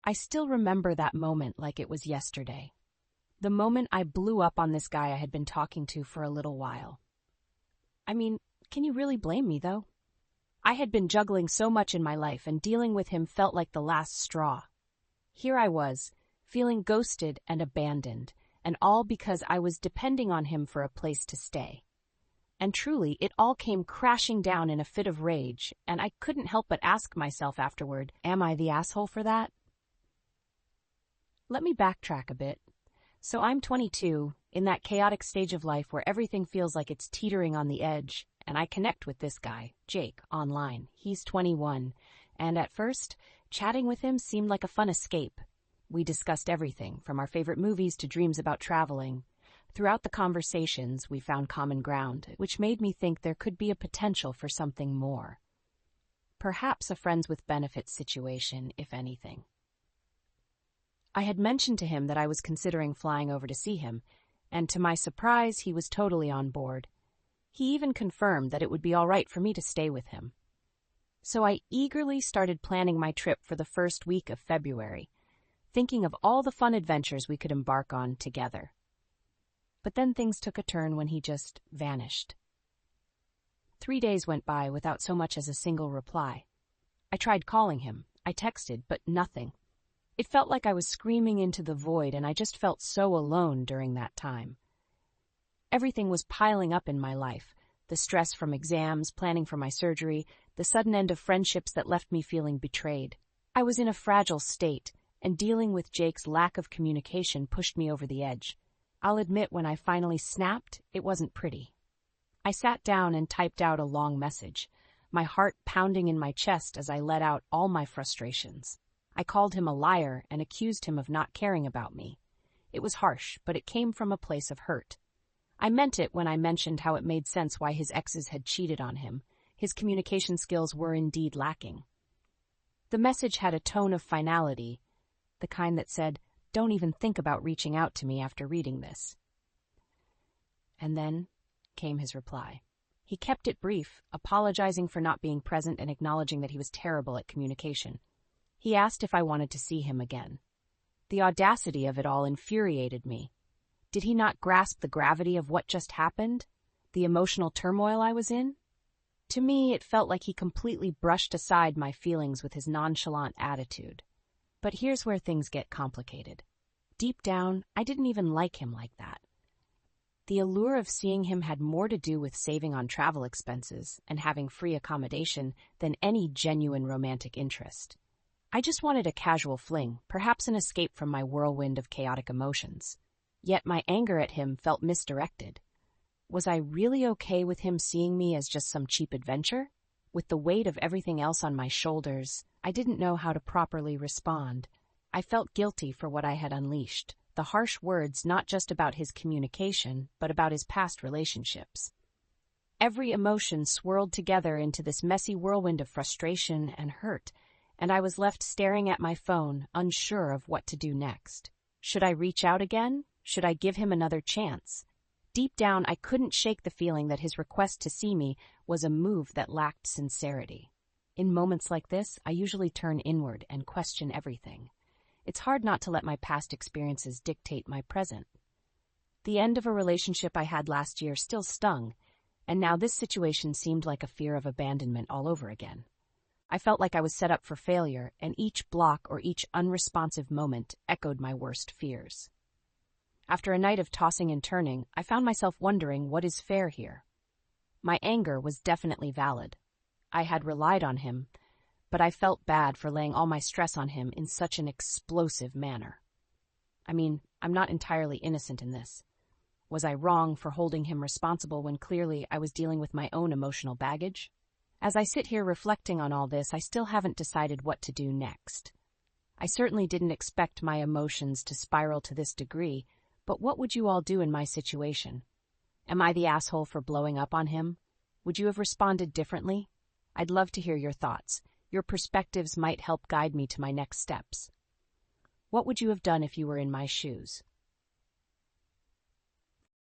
I still remember that moment like it was yesterday. The moment I blew up on this guy I had been talking to for a little while. I mean, can you really blame me, though? I had been juggling so much in my life, and dealing with him felt like the last straw. Here I was, feeling ghosted and abandoned, and all because I was depending on him for a place to stay. And truly, it all came crashing down in a fit of rage, and I couldn't help but ask myself afterward, am I the asshole for that? Let me backtrack a bit. So I'm 22, in that chaotic stage of life where everything feels like it's teetering on the edge, and I connect with this guy, Jake, online. He's 21, and at first, chatting with him seemed like a fun escape. We discussed everything, from our favorite movies to dreams about traveling. Throughout the conversations, we found common ground, which made me think there could be a potential for something more. Perhaps a friends with benefits situation, if anything. I had mentioned to him that I was considering flying over to see him, and to my surprise, he was totally on board. He even confirmed that it would be all right for me to stay with him. So I eagerly started planning my trip for the first week of February, thinking of all the fun adventures we could embark on together. But then things took a turn when he just vanished. 3 days went by without so much as a single reply. I tried calling him, I texted, but nothing. It felt like I was screaming into the void, and I just felt so alone during that time. Everything was piling up in my life. The stress from exams, planning for my surgery, the sudden end of friendships that left me feeling betrayed. I was in a fragile state, and dealing with Jake's lack of communication pushed me over the edge. I'll admit, when I finally snapped, it wasn't pretty. I sat down and typed out a long message, my heart pounding in my chest as I let out all my frustrations. I called him a liar and accused him of not caring about me. It was harsh, but it came from a place of hurt. I meant it when I mentioned how it made sense why his exes had cheated on him. His communication skills were indeed lacking. The message had a tone of finality, the kind that said, "Don't even think about reaching out to me after reading this." And then came his reply. He kept it brief, apologizing for not being present and acknowledging that he was terrible at communication. He asked if I wanted to see him again. The audacity of it all infuriated me. Did he not grasp the gravity of what just happened? The emotional turmoil I was in? To me, it felt like he completely brushed aside my feelings with his nonchalant attitude. But here's where things get complicated. Deep down, I didn't even like him like that. The allure of seeing him had more to do with saving on travel expenses and having free accommodation than any genuine romantic interest. I just wanted a casual fling, perhaps an escape from my whirlwind of chaotic emotions. Yet my anger at him felt misdirected. Was I really okay with him seeing me as just some cheap adventure? With the weight of everything else on my shoulders, I didn't know how to properly respond. I felt guilty for what I had unleashed, the harsh words not just about his communication, but about his past relationships. Every emotion swirled together into this messy whirlwind of frustration and hurt, and I was left staring at my phone, unsure of what to do next. Should I reach out again? Should I give him another chance? Deep down, I couldn't shake the feeling that his request to see me was a move that lacked sincerity. In moments like this, I usually turn inward and question everything. It's hard not to let my past experiences dictate my present. The end of a relationship I had last year still stung, and now this situation seemed like a fear of abandonment all over again. I felt like I was set up for failure, and each block or each unresponsive moment echoed my worst fears. After a night of tossing and turning, I found myself wondering what is fair here. My anger was definitely valid. I had relied on him, but I felt bad for laying all my stress on him in such an explosive manner. I mean, I'm not entirely innocent in this. Was I wrong for holding him responsible when clearly I was dealing with my own emotional baggage? As I sit here reflecting on all this, I still haven't decided what to do next. I certainly didn't expect my emotions to spiral to this degree, but what would you all do in my situation? Am I the asshole for blowing up on him? Would you have responded differently? I'd love to hear your thoughts. Your perspectives might help guide me to my next steps. What would you have done if you were in my shoes?